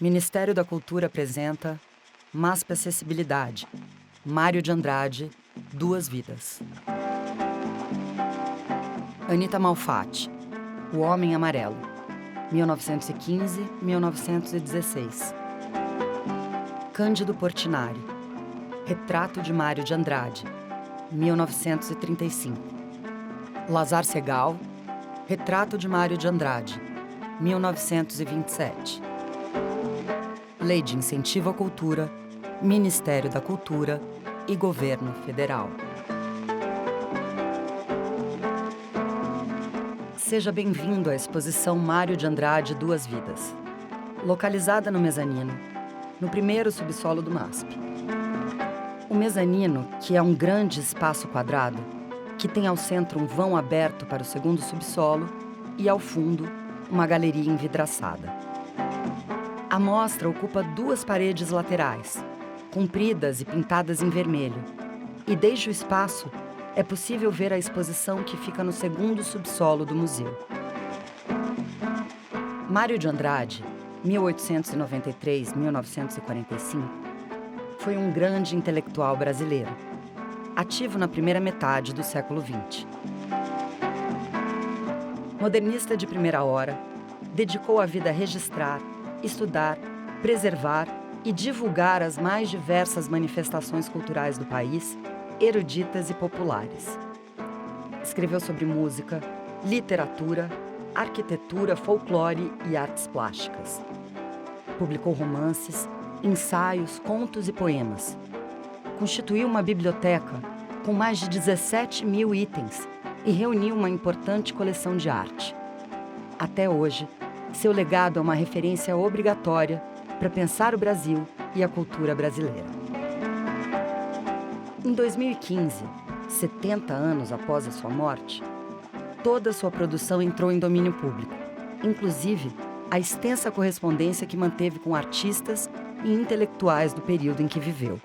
Ministério da Cultura apresenta MASP Acessibilidade, Mário de Andrade, Duas Vidas. Anita Malfatti, O Homem Amarelo, 1915-1916. Cândido Portinari, Retrato de Mário de Andrade, 1935. Lazar Segal, Retrato de Mário de Andrade, 1927. Lei de Incentivo à Cultura, Ministério da Cultura e Governo Federal. Seja bem-vindo à exposição Mário de Andrade Duas Vidas, localizada no mezanino, no primeiro subsolo do MASP. O mezanino, que é um grande espaço quadrado, que tem ao centro um vão aberto para o segundo subsolo e, ao fundo, uma galeria envidraçada. A mostra ocupa duas paredes laterais, compridas e pintadas em vermelho, e desde o espaço é possível ver a exposição que fica no segundo subsolo do museu. Mário de Andrade, 1893-1945, foi um grande intelectual brasileiro, ativo na primeira metade do século XX. Modernista de primeira hora, dedicou a vida a registrar, estudar, preservar e divulgar as mais diversas manifestações culturais do país, eruditas e populares. Escreveu sobre música, literatura, arquitetura, folclore e artes plásticas. Publicou romances, ensaios, contos e poemas. Constituiu uma biblioteca com mais de 17 mil itens e reuniu uma importante coleção de arte. Até hoje, seu legado é uma referência obrigatória para pensar o Brasil e a cultura brasileira. Em 2015, 70 anos após a sua morte, toda a sua produção entrou em domínio público, inclusive a extensa correspondência que manteve com artistas e intelectuais do período em que viveu.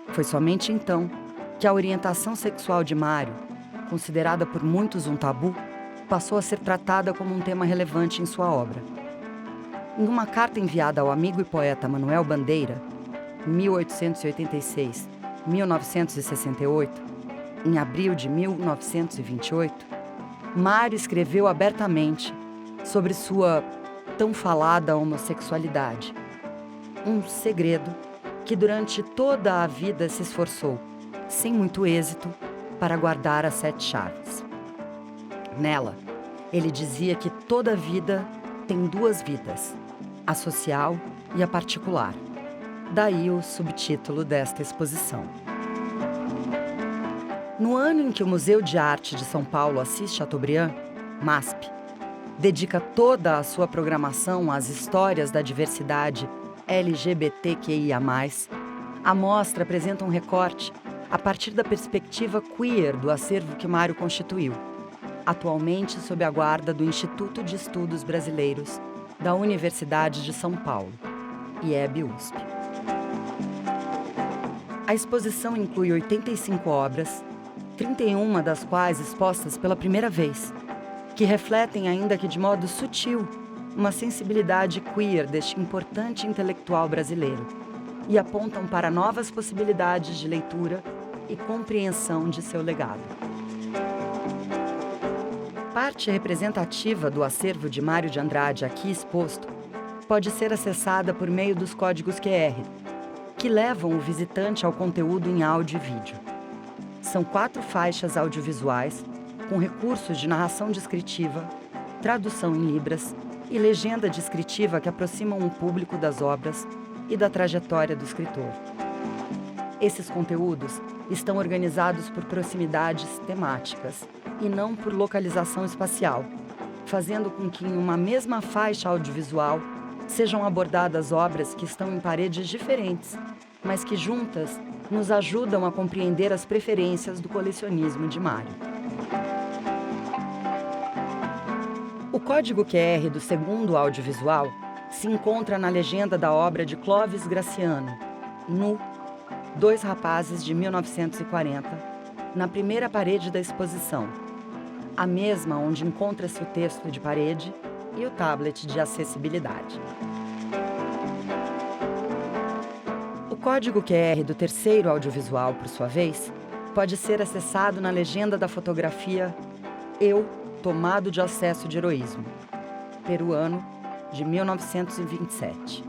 Foi somente então que a orientação sexual de Mário, considerada por muitos um tabu, passou a ser tratada como um tema relevante em sua obra. Em uma carta enviada ao amigo e poeta Manuel Bandeira, 1886-1968, em abril de 1928, Mário escreveu abertamente sobre sua tão falada homossexualidade, um segredo que durante toda a vida se esforçou, sem muito êxito, para guardar as 7 chaves. Nela, ele dizia que toda vida tem duas vidas, a social e a particular. Daí o subtítulo desta exposição. No ano em que o Museu de Arte de São Paulo Assis Chateaubriand, MASP, dedica toda a sua programação às histórias da diversidade LGBTQIA+, a mostra apresenta um recorte a partir da perspectiva queer do acervo que Mário constituiu, atualmente sob a guarda do Instituto de Estudos Brasileiros da Universidade de São Paulo, IEB-USP. A exposição inclui 85 obras, 31 das quais expostas pela primeira vez, que refletem, ainda que de modo sutil, uma sensibilidade queer deste importante intelectual brasileiro e apontam para novas possibilidades de leitura e compreensão de seu legado. Parte representativa do acervo de Mário de Andrade aqui exposto pode ser acessada por meio dos códigos QR, que levam o visitante ao conteúdo em áudio e vídeo. São 4 faixas audiovisuais com recursos de narração descritiva, tradução em libras e legenda descritiva que aproximam o público das obras e da trajetória do escritor. Esses conteúdos estão organizados por proximidades temáticas e não por localização espacial, fazendo com que em uma mesma faixa audiovisual sejam abordadas obras que estão em paredes diferentes, mas que juntas nos ajudam a compreender as preferências do colecionismo de Mário. O código QR do segundo audiovisual se encontra na legenda da obra de Clóvis Graciano, Nu, Dois Rapazes de 1940, na primeira parede da exposição, a mesma onde encontra-se o texto de parede e o tablet de acessibilidade. código QR do terceiro audiovisual, por sua vez, pode ser acessado na legenda da fotografia Eu, Tomado de Acesso de Heroísmo, peruano, de 1927,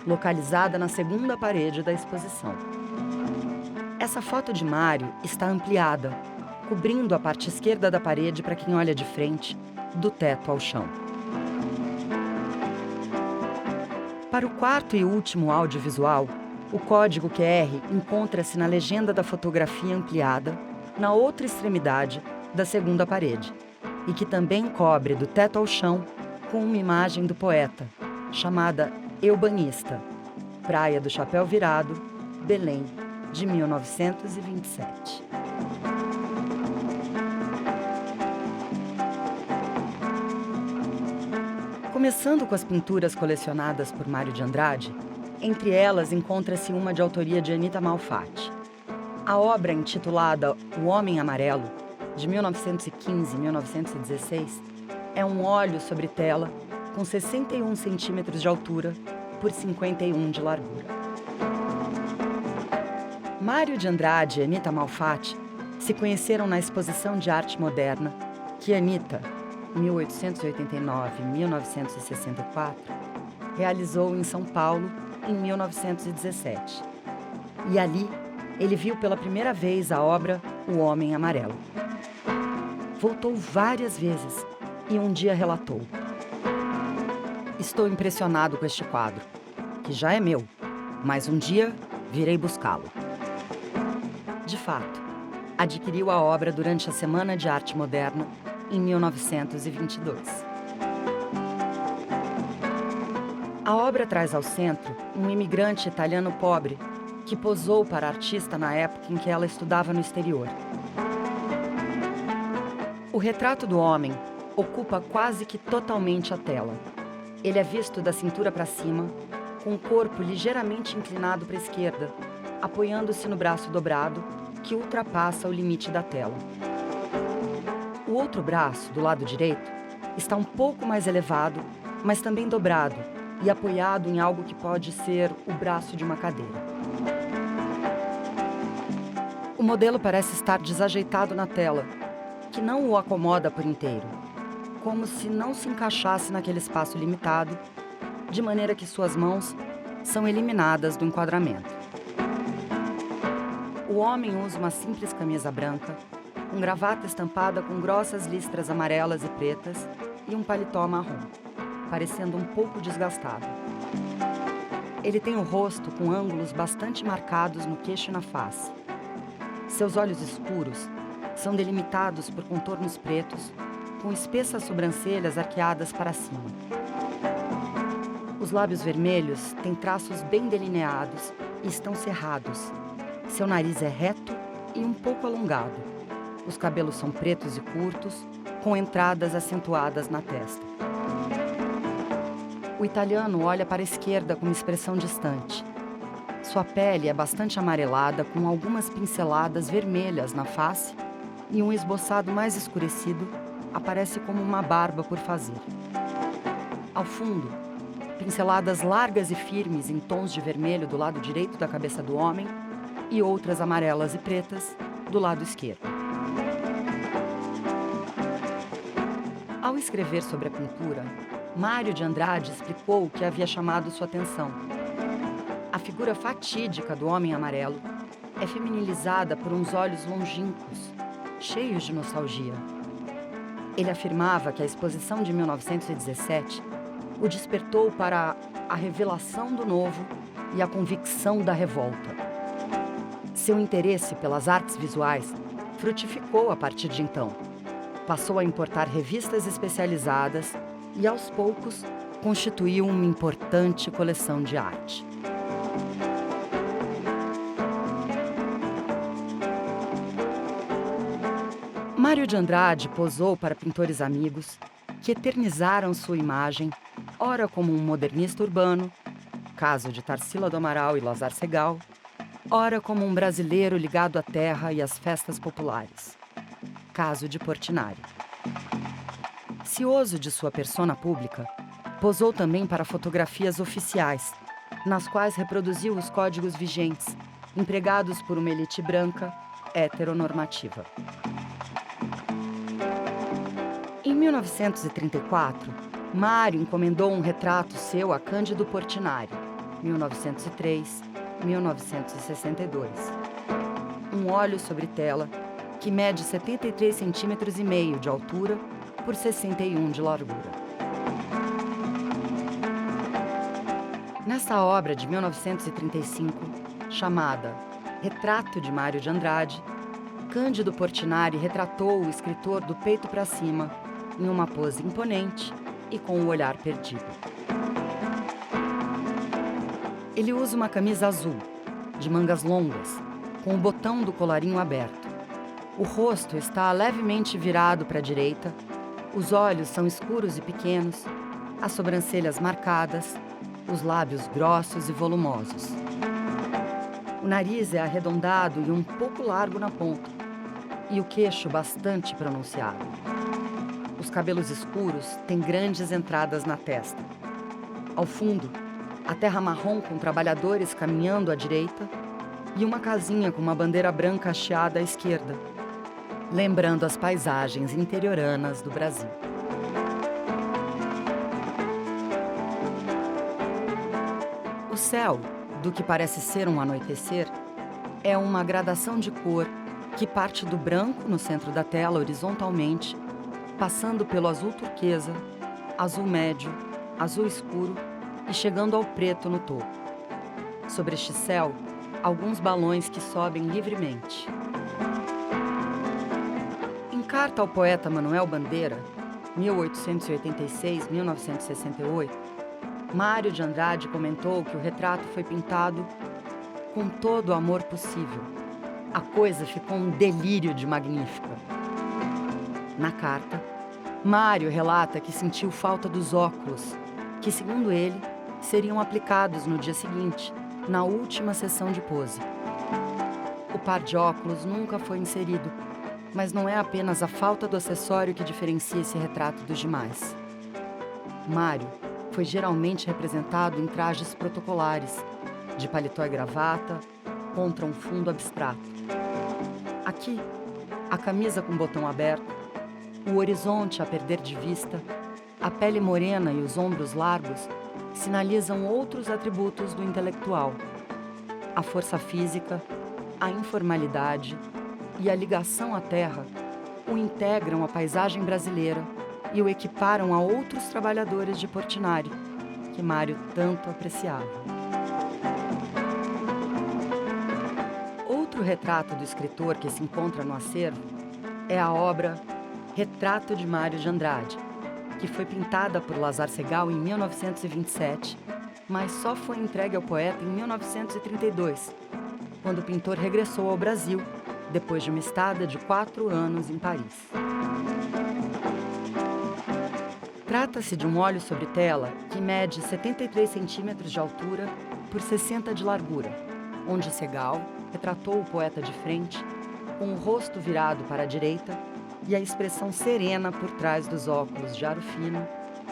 localizada na segunda parede da exposição. Essa foto de Mário está ampliada, cobrindo a parte esquerda da parede para quem olha de frente, do teto ao chão. Para o quarto e último audiovisual, o código QR encontra-se na legenda da fotografia ampliada, na outra extremidade da segunda parede, e que também cobre do teto ao chão com uma imagem do poeta, chamada Eu Banhista, Praia do Chapéu Virado, Belém, de 1927. Começando com as pinturas colecionadas por Mário de Andrade, entre elas encontra-se uma de autoria de Anita Malfatti. A obra, intitulada O Homem Amarelo, de 1915-1916, é um óleo sobre tela com 61 centímetros de altura por 51 de largura. Mário de Andrade e Anita Malfatti se conheceram na Exposição de Arte Moderna que Anita, 1889-1964, realizou em São Paulo em 1917. E ali, ele viu pela primeira vez a obra O Homem Amarelo. Voltou várias vezes e um dia relatou: "Estou impressionado com este quadro, que já é meu, mas um dia virei buscá-lo." De fato, adquiriu a obra durante a Semana de Arte Moderna em 1922. A obra traz ao centro um imigrante italiano pobre que posou para a artista na época em que ela estudava no exterior. O retrato do homem ocupa quase que totalmente a tela. Ele é visto da cintura para cima, com o corpo ligeiramente inclinado para a esquerda, apoiando-se no braço dobrado, que ultrapassa o limite da tela. O outro braço, do lado direito, está um pouco mais elevado, mas também dobrado e apoiado em algo que pode ser o braço de uma cadeira. O modelo parece estar desajeitado na tela, que não o acomoda por inteiro, como se não se encaixasse naquele espaço limitado, de maneira que suas mãos são eliminadas do enquadramento. O homem usa uma simples camisa branca, com gravata estampada com grossas listras amarelas e pretas e um paletó marrom, parecendo um pouco desgastado. Ele tem o rosto com ângulos bastante marcados no queixo e na face. Seus olhos escuros são delimitados por contornos pretos, com espessas sobrancelhas arqueadas para cima. Os lábios vermelhos têm traços bem delineados e estão cerrados. Seu nariz é reto e um pouco alongado. Os cabelos são pretos e curtos, com entradas acentuadas na testa. O italiano olha para a esquerda com uma expressão distante. Sua pele é bastante amarelada, com algumas pinceladas vermelhas na face, e um esboçado mais escurecido aparece como uma barba por fazer. Ao fundo, pinceladas largas e firmes em tons de vermelho do lado direito da cabeça do homem e outras amarelas e pretas do lado esquerdo. Ao escrever sobre a pintura, Mário de Andrade explicou o que havia chamado sua atenção. A figura fatídica do homem amarelo é feminilizada por uns olhos longínquos, cheios de nostalgia. Ele afirmava que a exposição de 1917 o despertou para a revelação do novo e a convicção da revolta. Seu interesse pelas artes visuais frutificou a partir de então. Passou a importar revistas especializadas e, aos poucos, constituiu uma importante coleção de arte. Mário de Andrade posou para pintores amigos que eternizaram sua imagem, ora como um modernista urbano, caso de Tarsila do Amaral e Lazar Segall, ora como um brasileiro ligado à terra e às festas populares, caso de Portinari. Cioso de sua persona pública, posou também para fotografias oficiais, nas quais reproduziu os códigos vigentes, empregados por uma elite branca heteronormativa. Em 1934, Mário encomendou um retrato seu a Cândido Portinari, 1903-1962. Um óleo sobre tela que mede 73,5 centímetros de altura por 61 de largura. Nessa obra de 1935, chamada Retrato de Mário de Andrade, Cândido Portinari retratou o escritor do peito para cima, em uma pose imponente e com o olhar perdido. Ele usa uma camisa azul, de mangas longas, com o botão do colarinho aberto. O rosto está levemente virado para a direita, os olhos são escuros e pequenos, as sobrancelhas marcadas, os lábios grossos e volumosos. O nariz é arredondado e um pouco largo na ponta, e o queixo bastante pronunciado. Os cabelos escuros têm grandes entradas na testa. Ao fundo, a terra marrom com trabalhadores caminhando à direita e uma casinha com uma bandeira branca hasteada à esquerda, lembrando as paisagens interioranas do Brasil. O céu, do que parece ser um anoitecer, é uma gradação de cor que parte do branco no centro da tela horizontalmente, passando pelo azul turquesa, azul médio, azul escuro e chegando ao preto no topo. Sobre este céu, alguns balões que sobem livremente. Em carta ao poeta Manuel Bandeira, 1886-1968, Mário de Andrade comentou que o retrato foi pintado com todo o amor possível. A coisa ficou um delírio de magnífica. Na carta, Mário relata que sentiu falta dos óculos, que, segundo ele, seriam aplicados no dia seguinte, na última sessão de pose. O par de óculos nunca foi inserido, mas não é apenas a falta do acessório que diferencia esse retrato dos demais. Mário foi geralmente representado em trajes protocolares, de paletó e gravata, contra um fundo abstrato. Aqui, a camisa com botão aberto, o horizonte a perder de vista, a pele morena e os ombros largos sinalizam outros atributos do intelectual: a força física, a informalidade e a ligação à terra o integram à paisagem brasileira e o equiparam a outros trabalhadores de Portinari, que Mário tanto apreciava. Outro retrato do escritor que se encontra no acervo é a obra Retrato de Mário de Andrade, que foi pintada por Lazar Segal em 1927, mas só foi entregue ao poeta em 1932, quando o pintor regressou ao Brasil, depois de uma estada de 4 anos em Paris. Trata-se de um óleo sobre tela que mede 73 centímetros de altura por 60 de largura, onde Segal retratou o poeta de frente, com o rosto virado para a direita e a expressão serena por trás dos óculos de aro fino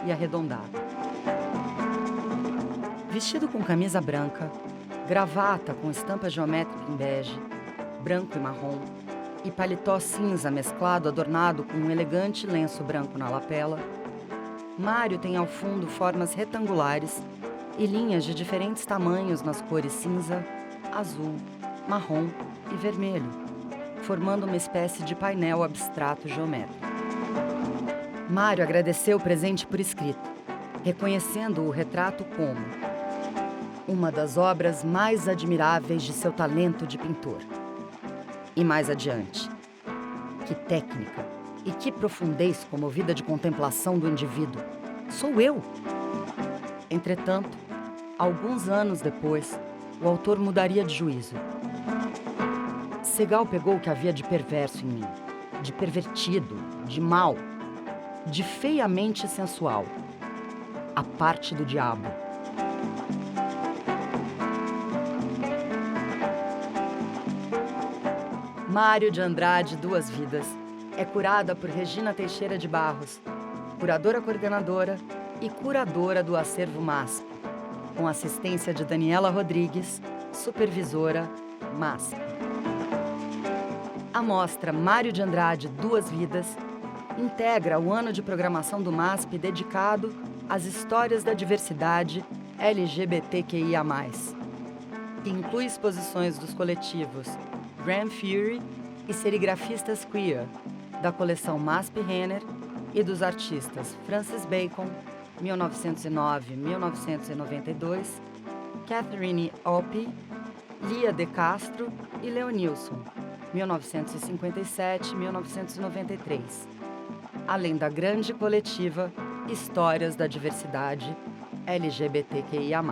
e arredondado. Vestido com camisa branca, gravata com estampa geométrica em bege, branco e marrom, e paletó cinza mesclado adornado com um elegante lenço branco na lapela, Mário tem ao fundo formas retangulares e linhas de diferentes tamanhos nas cores cinza, azul, marrom e vermelho, formando uma espécie de painel abstrato geométrico. Mário agradeceu o presente por escrito, reconhecendo o retrato como uma das obras mais admiráveis de seu talento de pintor. E mais adiante, que técnica e que profundez comovida de contemplação do indivíduo. Sou eu! Entretanto, alguns anos depois, o autor mudaria de juízo. Segal pegou o que havia de perverso em mim, de pervertido, de mau, de feiamente sensual, a parte do diabo. Mário de Andrade, Duas Vidas, é curada por Regina Teixeira de Barros, curadora coordenadora e curadora do Acervo MASP, com assistência de Daniela Rodrigues, supervisora, MASP. A mostra Mário de Andrade Duas Vidas integra o ano de programação do MASP dedicado às histórias da diversidade LGBTQIA+. E inclui exposições dos coletivos Grand Fury e serigrafistas queer, da coleção MASP Renner e dos artistas Francis Bacon, 1909-1992, Catherine Opie, Lia de Castro e Leonilson, 1957-1993, além da grande coletiva Histórias da Diversidade LGBTQIA+.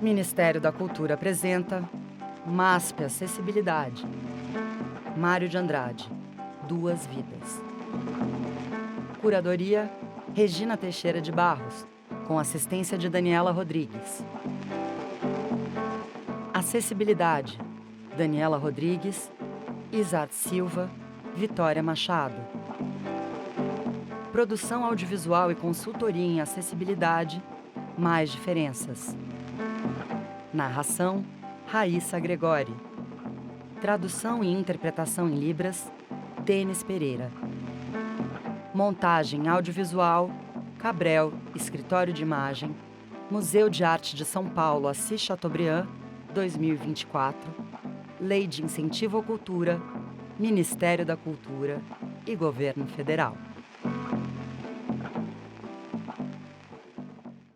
Ministério da Cultura apresenta MASP Acessibilidade. Mário de Andrade, Duas Vidas. Curadoria, Regina Teixeira de Barros, com assistência de Daniela Rodrigues. Acessibilidade, Daniela Rodrigues, Isaac Silva, Vitória Machado. Produção audiovisual e consultoria em acessibilidade, Mais Diferenças. Narração, Raíssa Gregori. Tradução e interpretação em Libras, Denis Pereira. Montagem audiovisual, Cabrel, Escritório de Imagem, Museu de Arte de São Paulo, Assis Chateaubriand, 2024, Lei de Incentivo à Cultura, Ministério da Cultura e Governo Federal.